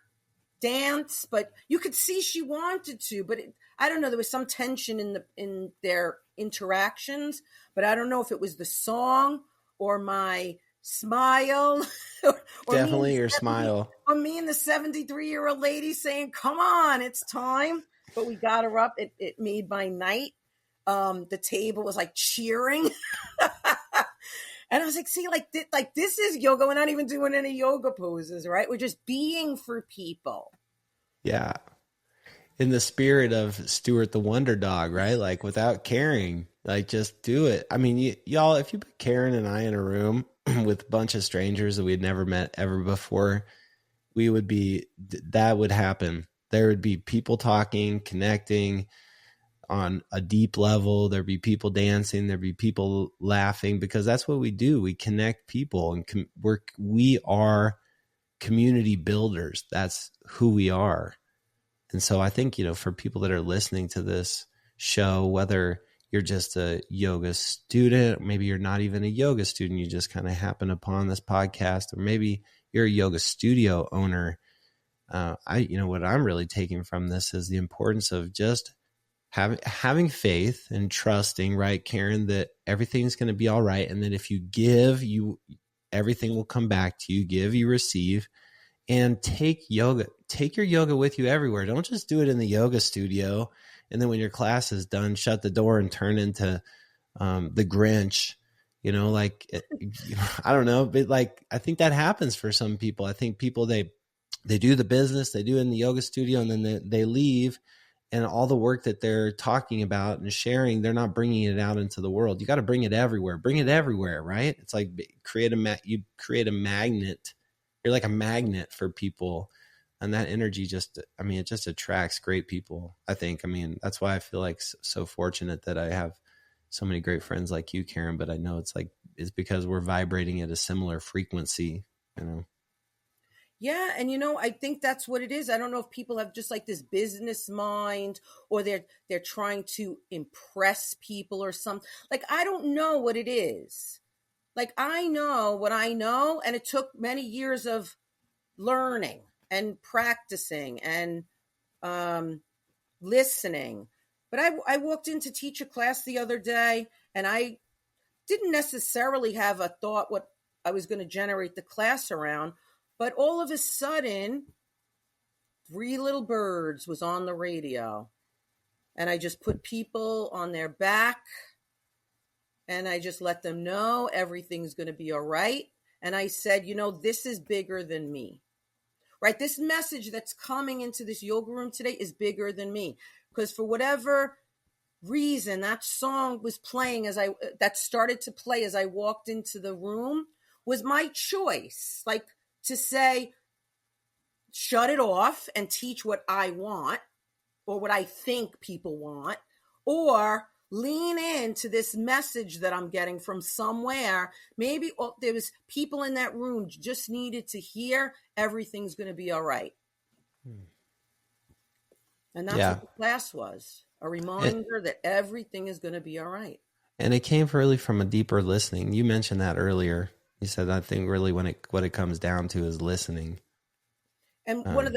dance, but you could see she wanted to, but I don't know, there was some tension in their interactions, but I don't know if it was the song or my smile or definitely your smile, or me and the 73-year-old lady saying, come on, it's time. But we got her up. It made my night. The table was like cheering. And I was like, see, like this is yoga. We're not even doing any yoga poses, right? We're just being for people. Yeah. In the spirit of Stuart the Wonder Dog, right? Like without caring, like just do it. I mean, y'all, if you put Karen and I in a room with a bunch of strangers that we'd never met ever before, that would happen. There would be people talking, connecting on a deep level. There'd be people dancing. There'd be people laughing, because that's what we do. We connect people, and we are community builders. That's who we are. And so I think, for people that are listening to this show, whether you're just a yoga student, maybe you're not even a yoga student, you just kind of happen upon this podcast, or maybe you're a yoga studio owner. What I'm really taking from this is the importance of just having faith and trusting, right, Karen, that everything's going to be all right. And that if you give, everything will come back to you. Give, you receive. And take your yoga with you everywhere. Don't just do it in the yoga studio And then when your class is done, shut the door and turn into the Grinch, like, I don't know, but like, I think that happens for some people. I think people, they do the business, they do it in the yoga studio, and then they leave, and all the work that they're talking about and sharing, they're not bringing it out into the world. You got to bring it everywhere, right? It's like you create a magnet. You're like a magnet for people. And that energy it just attracts great people, I think. That's why I feel like so fortunate that I have so many great friends like you, Karen, but I know it's because we're vibrating at a similar frequency, Yeah, and I think that's what it is. I don't know if people have just like this business mind, or they're trying to impress people or something. Like, I don't know what it is. Like, I know what I know, and it took many years of learning and practicing and listening. But I walked in to teach a class the other day, and I didn't necessarily have a thought what I was going to generate the class around. But all of a sudden, Three Little Birds was on the radio. And I just put people on their back, and I just let them know everything's going to be all right. And I said, this is bigger than me, right? This message that's coming into this yoga room today is bigger than me. Because for whatever reason, that song was playing that started to play as I walked into the room, was my choice. Like, to say, shut it off and teach what I want, or what I think people want, or lean into this message that I'm getting from somewhere. Maybe there was people in that room just needed to hear everything's going to be all right. And that's what the class was, a reminder that everything is going to be all right. And it came really from a deeper listening. You mentioned that earlier. You said, I think really what it comes down to is listening. And one of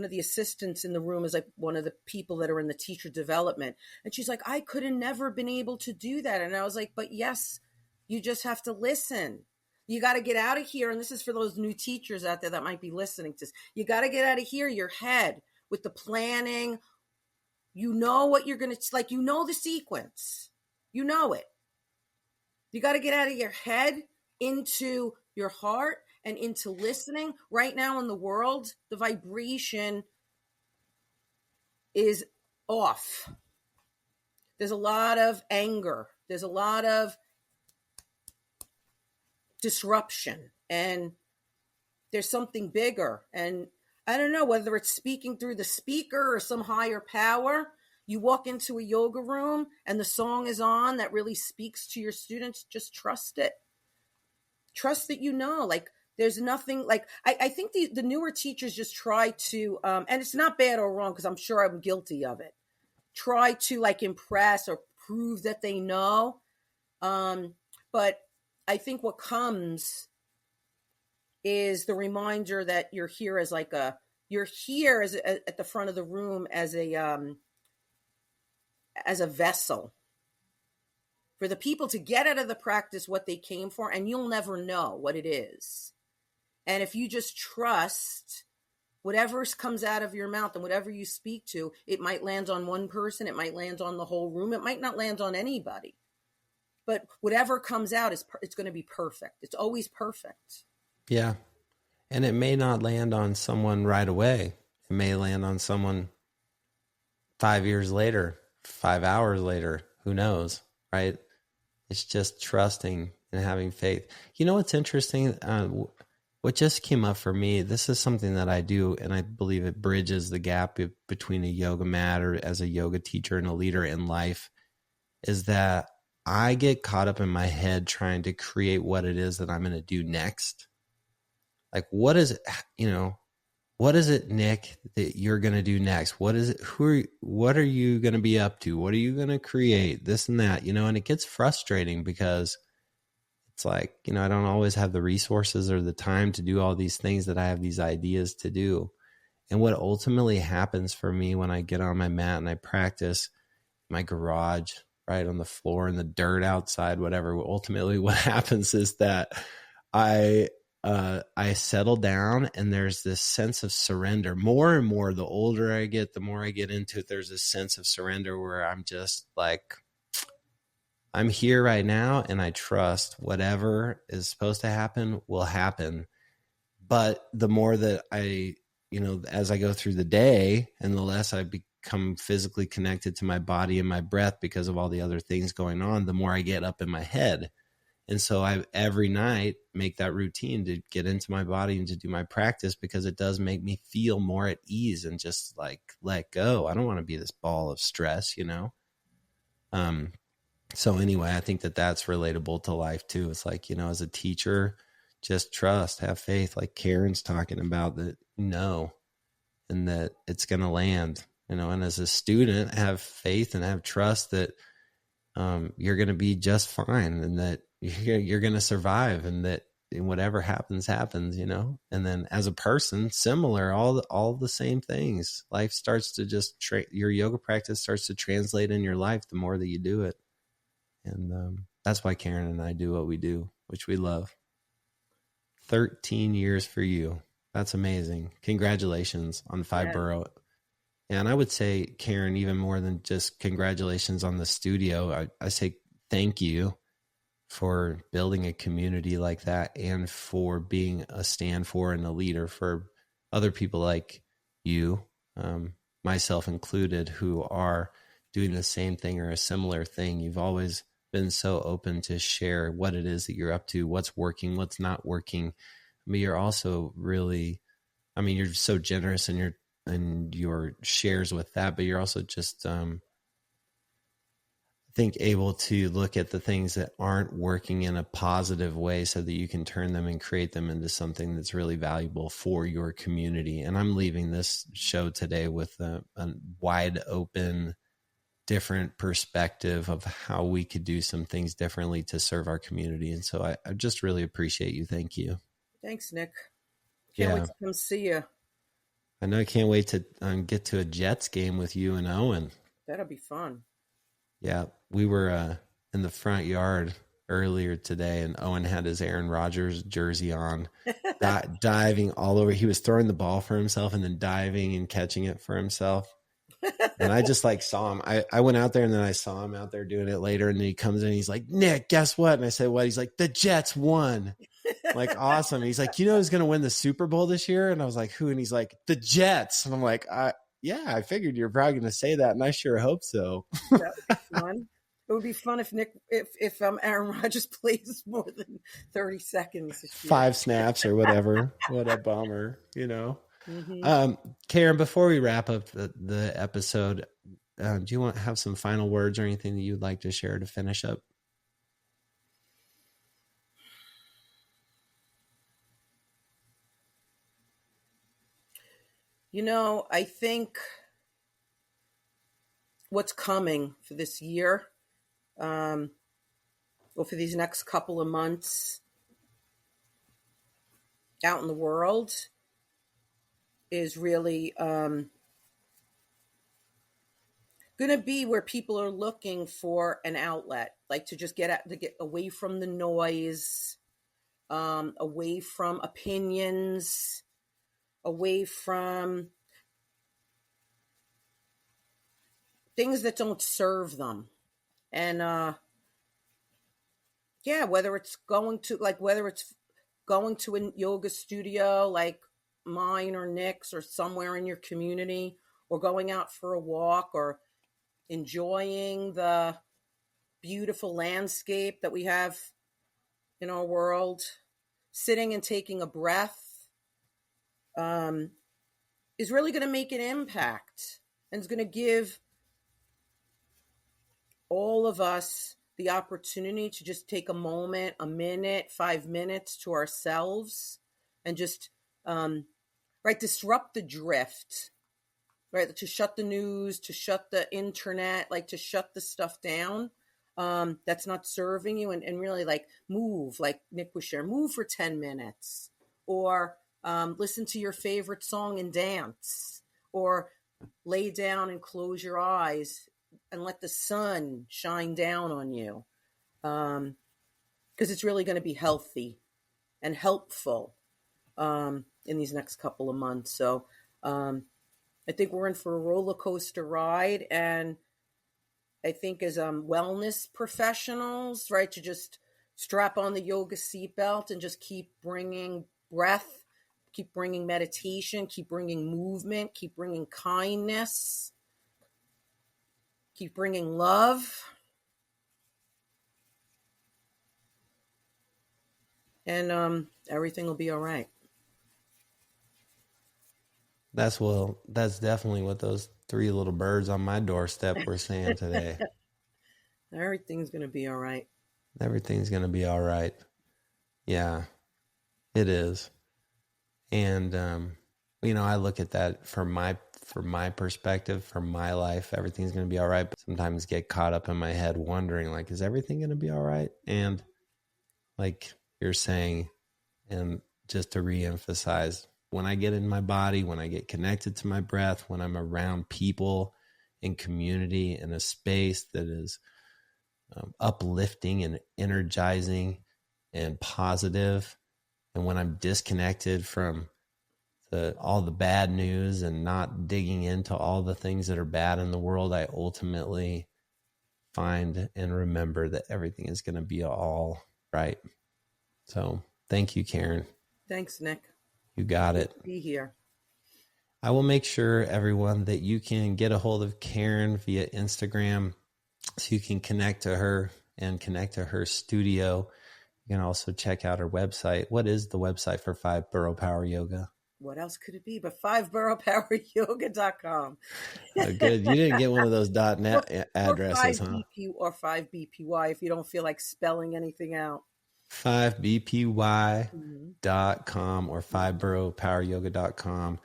the assistants in the room is like one of the people that are in the teacher development. And she's like, I could have never been able to do that. And I was like, but yes, you just have to listen. You got to get out of here. And this is for those new teachers out there that might be listening to this. You got to get out of here, your head, with the planning. You know what you're going to, like, the sequence. You know it. You got to get out of your head into your heart and into listening. Right now in the world, the vibration is off. There's a lot of anger. There's a lot of disruption. And there's something bigger. And I don't know whether it's speaking through the speaker or some higher power. You walk into a yoga room and the song is on that really speaks to your students. Just trust it. Trust that like, there's nothing, like, I think the newer teachers just try to, and it's not bad or wrong, because I'm sure I'm guilty of it, try to like impress or prove that they know. But I think what comes is the reminder that you're here as at the front of the room as a vessel for the people to get out of the practice what they came for, and you'll never know what it is. And if you just trust whatever comes out of your mouth and whatever you speak to, it might land on one person, it might land on the whole room, it might not land on anybody. But whatever comes out, it's going to be perfect. It's always perfect. Yeah. And it may not land on someone right away. It may land on someone 5 years later, 5 hours later, who knows, right? It's just trusting and having faith. You know what's interesting? What just came up for me, this is something that I do, and I believe it bridges the gap between a yoga mat or as a yoga teacher and a leader in life, is that I get caught up in my head trying to create what it is that I'm going to do next. Like, what is it, Nick, that you're going to do next? What is it? What are you going to be up to? What are you going to create? This and that, and it gets frustrating because it's like, I don't always have the resources or the time to do all these things that I have these ideas to do. And what ultimately happens for me when I get on my mat and I practice my garage, right on the floor in the dirt outside, whatever, ultimately what happens is that I I settle down, and there's this sense of surrender. More and more, the older I get, the more I get into it, there's this sense of surrender where I'm just like, I'm here right now, and I trust whatever is supposed to happen will happen. But the more that I, as I go through the day, and the less I become physically connected to my body and my breath because of all the other things going on, the more I get up in my head. And so I every night make that routine to get into my body and to do my practice, because it does make me feel more at ease and just like let go. I don't want to be this ball of stress, So anyway, I think that that's relatable to life too. It's like, as a teacher, just trust, have faith, like Karen's talking about, that, and that it's going to land, and as a student, have faith and have trust that you're going to be just fine, and that you're going to survive, and that whatever happens, and then as a person, similar, all the same things. Life starts to just, your yoga practice starts to translate in your life the more that you do it. And that's why Karen and I do what we do, which we love. 13 years for you. That's amazing. Congratulations on Five Boro. And I would say, Karen, even more than just congratulations on the studio, I say thank you for building a community like that, and for being a stand for and a leader for other people like you, myself included, who are doing the same thing or a similar thing. You've always been so open to share what it is that you're up to, what's working, what's not working. I mean, you're also really, you're so generous in your shares with that, but you're also just, I think, able to look at the things that aren't working in a positive way so that you can turn them and create them into something that's really valuable for your community. And I'm leaving this show today with a wide open, different perspective of how we could do some things differently to serve our community. And so I just really appreciate you. Thank you. Thanks, Nick. Can't wait to come see you. I know I can't wait to get to a Jets game with you and Owen. That'll be fun. Yeah, we were in the front yard earlier today, and Owen had his Aaron Rodgers jersey on, diving all over. He was throwing the ball for himself and then diving and catching it for himself. And I just saw him. I went out there, and then I saw him out there doing it later. And then he comes in and he's like, Nick, guess what? And I said, what? He's like, the Jets won. Like, awesome. And he's like, who's going to win the Super Bowl this year? And I was like, who? And he's like, the Jets. And I'm like, yeah, I figured you're probably going to say that. And I sure hope so. That would be fun. It would be fun if Aaron Rodgers plays more than 30 seconds this year. 5 snaps or whatever. What a bummer, Mm-hmm. Karen, before we wrap up the episode, do you want to have some final words or anything that you'd like to share to finish up? I think what's coming for this year, or for these next couple of months out in the world, is really going to be where people are looking for an outlet, like to just get away from the noise, away from opinions, away from things that don't serve them. And whether it's going to a yoga studio like mine or Nick's, or somewhere in your community, or going out for a walk, or enjoying the beautiful landscape that we have in our world, sitting and taking a breath, is really going to make an impact, and is going to give all of us the opportunity to just take a moment, a minute, 5 minutes to ourselves, and just disrupt the drift, right? To shut the news, to shut the internet, to shut the stuff down that's not serving you, and really move, like Nick was sharing, move for 10 minutes, or listen to your favorite song and dance, or lay down and close your eyes and let the sun shine down on you, because it's really going to be healthy. and helpful in these next couple of months. So I think we're in for a roller coaster ride, and I think as wellness professionals, right, to just strap on the yoga seatbelt and just keep bringing breath, keep bringing meditation, keep bringing movement, keep bringing kindness, keep bringing love. And everything will be all right. That's definitely what those three little birds on my doorstep were saying today. Everything's going to be all right. Everything's going to be all right. Yeah, it is. And, I look at that from my perspective, from my life, everything's going to be all right. But sometimes get caught up in my head wondering, like, is everything going to be all right? And like you're saying, and just to reemphasize, when I get in my body, when I get connected to my breath, when I'm around people in community in a space that is uplifting and energizing and positive, and when I'm disconnected from all the bad news and not digging into all the things that are bad in the world, I ultimately find and remember that everything is going to be all right. So thank you, Karen. Thanks, Nick. You got it. Be here. I will make sure, everyone, that you can get a hold of Karen via Instagram so you can connect to her and connect to her studio. You can also check out her website. What is the website for 5 Boro Power Yoga? What else could it be but 5boropoweryoga.com? Good. You didn't get one of those .net addresses, or 5BP or 5BPY if you don't feel like spelling anything out. 5bpy.com or 5boropoweryoga.com.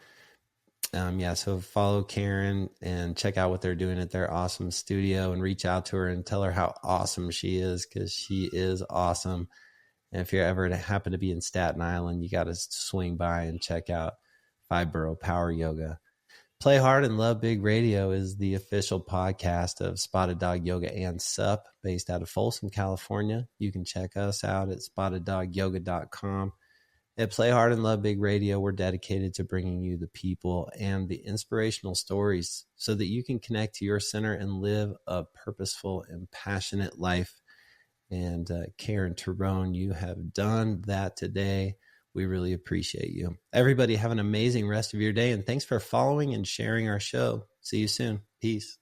So follow Karen and check out what they're doing at their awesome studio and reach out to her and tell her how awesome she is, because she is awesome. And if you're ever to happen to be in Staten Island, you got to swing by and check out 5 Boro Power Yoga. Play Hard and Love Big Radio is the official podcast of Spotted Dog Yoga and Sup, based out of Folsom, California. You can check us out at spotteddogyoga.com. At Play Hard and Love Big Radio, we're dedicated to bringing you the people and the inspirational stories so that you can connect to your center and live a purposeful and passionate life. And Karen Torrone, you have done that today. We really appreciate you. Everybody have an amazing rest of your day, and thanks for following and sharing our show. See you soon. Peace.